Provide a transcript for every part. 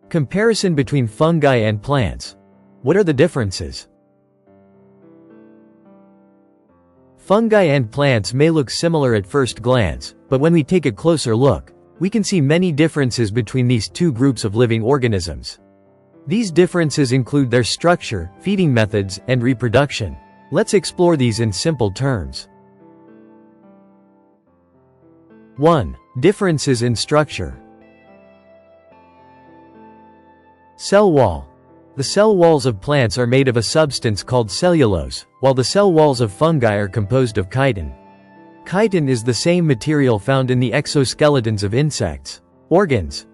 Comparison between fungi and plants. What are the differences? Fungi and plants may look similar at first glance, but when we take a closer look, we can see many differences between these two groups of living organisms. These differences include their structure, feeding methods, and reproduction. Let's explore these in simple terms. 1. Differences in structure. Cell wall. The cell walls of plants are made of a substance called cellulose, while the cell walls of fungi are composed of chitin. Chitin is the same material found in the exoskeletons of insects. Organs.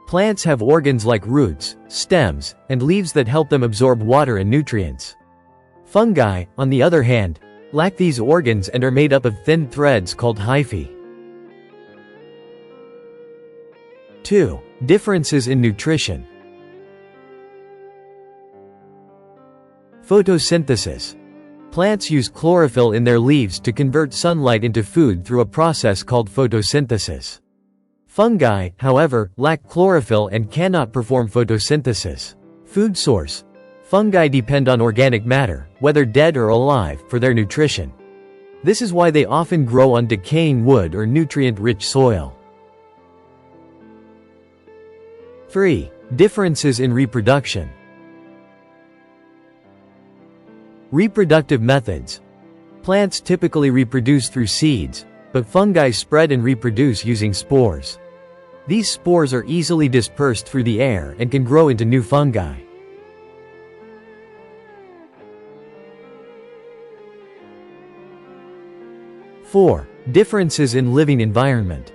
Plants have organs like roots, stems, and leaves that help them absorb water and nutrients. Fungi, on the other hand, lack these organs and are made up of thin threads called hyphae. 2. Differences in nutrition. Photosynthesis. Plants use chlorophyll in their leaves to convert sunlight into food through a process called photosynthesis. Fungi, however, lack chlorophyll and cannot perform photosynthesis. Food source. Fungi depend on organic matter, whether dead or alive, for their nutrition. This is why they often grow on decaying wood or nutrient-rich soil. 3. Differences in reproduction. Reproductive methods. Plants typically reproduce through seeds, but fungi spread and reproduce using spores. These spores are easily dispersed through the air and can grow into new fungi. 4. Differences in living environment.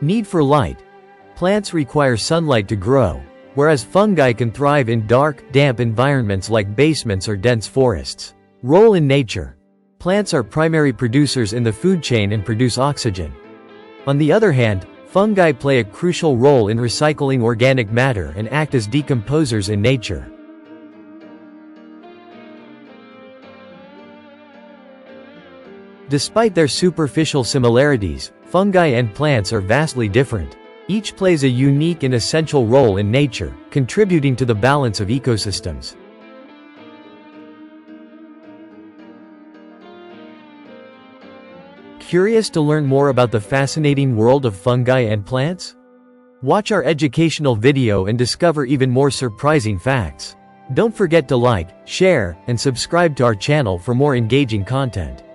Need for light. Plants require sunlight to grow, whereas fungi can thrive in dark, damp environments like basements or dense forests. Role in nature. Plants are primary producers in the food chain and produce oxygen. On the other hand, fungi play a crucial role in recycling organic matter and act as decomposers in nature. Despite their superficial similarities, fungi and plants are vastly different. Each plays a unique and essential role in nature, contributing to the balance of ecosystems. Curious to learn more about the fascinating world of fungi and plants? Watch our educational video and discover even more surprising facts. Don't forget to like, share, and subscribe to our channel for more engaging content.